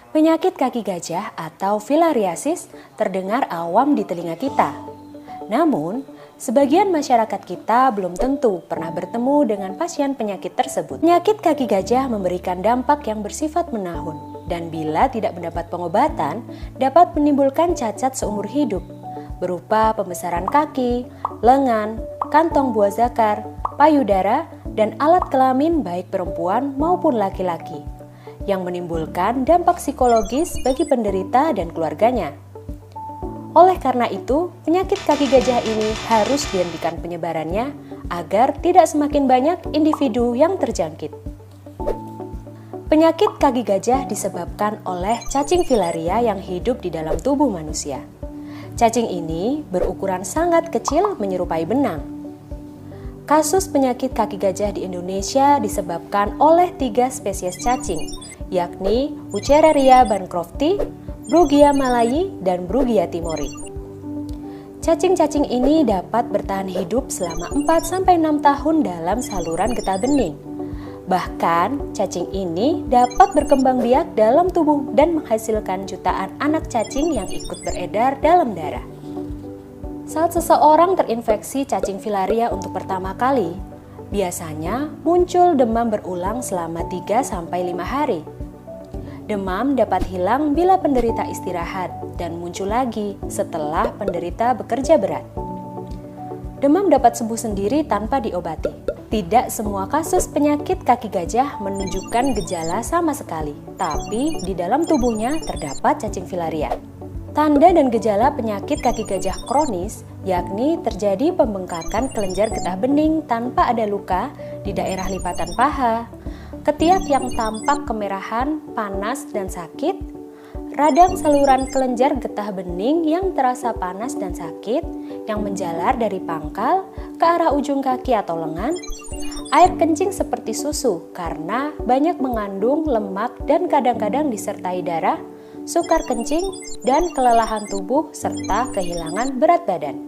Penyakit kaki gajah atau filariasis terdengar awam di telinga kita. Namun, sebagian masyarakat kita belum tentu pernah bertemu dengan pasien penyakit tersebut. Penyakit kaki gajah memberikan dampak yang bersifat menahun, dan bila tidak mendapat pengobatan, dapat menimbulkan cacat seumur hidup, berupa pembesaran kaki, lengan, kantong buah zakar, payudara, dan alat kelamin baik perempuan maupun laki-laki, yang menimbulkan dampak psikologis bagi penderita dan keluarganya. Oleh karena itu, penyakit kaki gajah ini harus dihentikan penyebarannya agar tidak semakin banyak individu yang terjangkit. Penyakit kaki gajah disebabkan oleh cacing filaria yang hidup di dalam tubuh manusia. Cacing ini berukuran sangat kecil menyerupai benang. Kasus penyakit kaki gajah di Indonesia disebabkan oleh 3 spesies cacing, yakni Wuchereria bancrofti, Brugia malayi, dan Brugia timori. Cacing-cacing ini dapat bertahan hidup selama 4-6 tahun dalam saluran getah bening. Bahkan, cacing ini dapat berkembang biak dalam tubuh dan menghasilkan jutaan anak cacing yang ikut beredar dalam darah. Saat seseorang terinfeksi cacing filaria untuk pertama kali, biasanya muncul demam berulang selama 3-5 hari. Demam dapat hilang bila penderita istirahat dan muncul lagi setelah penderita bekerja berat. Demam dapat sembuh sendiri tanpa diobati. Tidak semua kasus penyakit kaki gajah menunjukkan gejala sama sekali, tapi di dalam tubuhnya terdapat cacing filaria. Tanda dan gejala penyakit kaki gajah kronis yakni terjadi pembengkakan kelenjar getah bening tanpa ada luka di daerah lipatan paha, ketiak yang tampak kemerahan, panas, dan sakit, radang saluran kelenjar getah bening yang terasa panas dan sakit, yang menjalar dari pangkal ke arah ujung kaki atau lengan, air kencing seperti susu karena banyak mengandung lemak dan kadang-kadang disertai darah, sukar kencing, dan kelelahan tubuh serta kehilangan berat badan.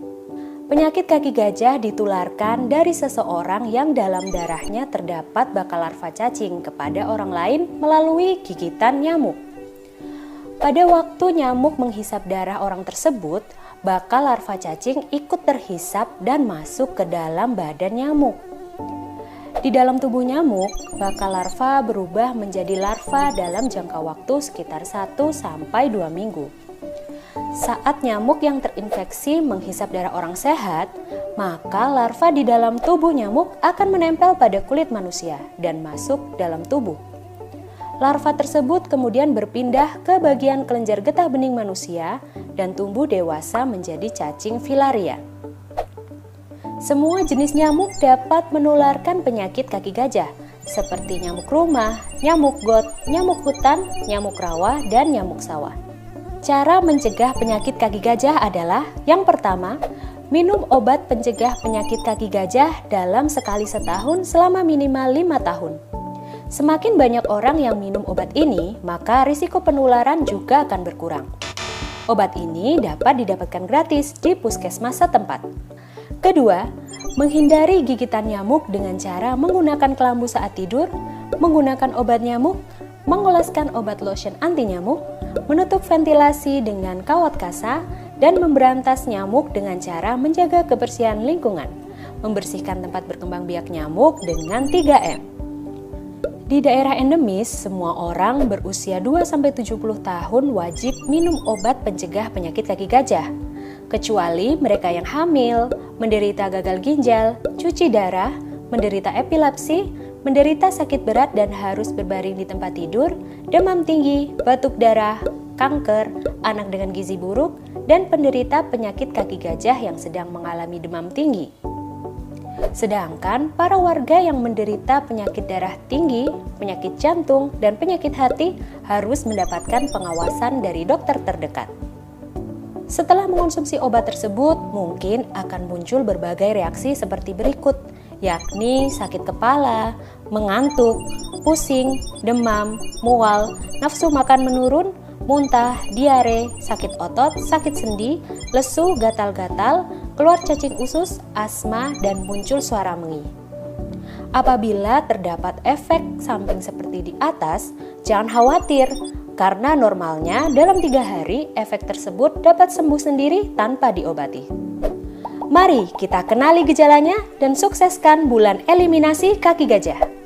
Penyakit kaki gajah ditularkan dari seseorang yang dalam darahnya terdapat bakal larva cacing kepada orang lain melalui gigitan nyamuk. Pada waktu nyamuk menghisap darah orang tersebut, bakal larva cacing ikut terhisap dan masuk ke dalam badan nyamuk. Di dalam tubuh nyamuk, bakal larva berubah menjadi larva dalam jangka waktu sekitar 1-2 minggu. Saat nyamuk yang terinfeksi menghisap darah orang sehat, maka larva di dalam tubuh nyamuk akan menempel pada kulit manusia dan masuk dalam tubuh. Larva tersebut kemudian berpindah ke bagian kelenjar getah bening manusia dan tumbuh dewasa menjadi cacing filaria. Semua jenis nyamuk dapat menularkan penyakit kaki gajah, seperti nyamuk rumah, nyamuk got, nyamuk hutan, nyamuk rawa, dan nyamuk sawah. Cara mencegah penyakit kaki gajah adalah yang pertama, minum obat pencegah penyakit kaki gajah dalam sekali setahun selama minimal 5 tahun. Semakin banyak orang yang minum obat ini, maka risiko penularan juga akan berkurang. Obat ini dapat didapatkan gratis di puskesmas setempat. Kedua, menghindari gigitan nyamuk dengan cara menggunakan kelambu saat tidur, menggunakan obat nyamuk, mengoleskan obat lotion anti nyamuk, menutup ventilasi dengan kawat kasa, dan memberantas nyamuk dengan cara menjaga kebersihan lingkungan, membersihkan tempat berkembang biak nyamuk dengan 3M. Di daerah endemis, semua orang berusia 2-70 tahun wajib minum obat pencegah penyakit kaki gajah, kecuali mereka yang hamil, menderita gagal ginjal, cuci darah, menderita epilepsi, menderita sakit berat dan harus berbaring di tempat tidur, demam tinggi, batuk darah, kanker, anak dengan gizi buruk, dan penderita penyakit kaki gajah yang sedang mengalami demam tinggi. Sedangkan para warga yang menderita penyakit darah tinggi, penyakit jantung, dan penyakit hati harus mendapatkan pengawasan dari dokter terdekat. Setelah mengonsumsi obat tersebut, mungkin akan muncul berbagai reaksi seperti berikut, yakni sakit kepala, mengantuk, pusing, demam, mual, nafsu makan menurun, muntah, diare, sakit otot, sakit sendi, lesu, gatal-gatal, keluar cacing usus, asma, dan muncul suara mengi. Apabila terdapat efek samping seperti di atas, jangan khawatir, karena normalnya dalam 3 hari efek tersebut dapat sembuh sendiri tanpa diobati. Mari kita kenali gejalanya dan sukseskan bulan eliminasi kaki gajah.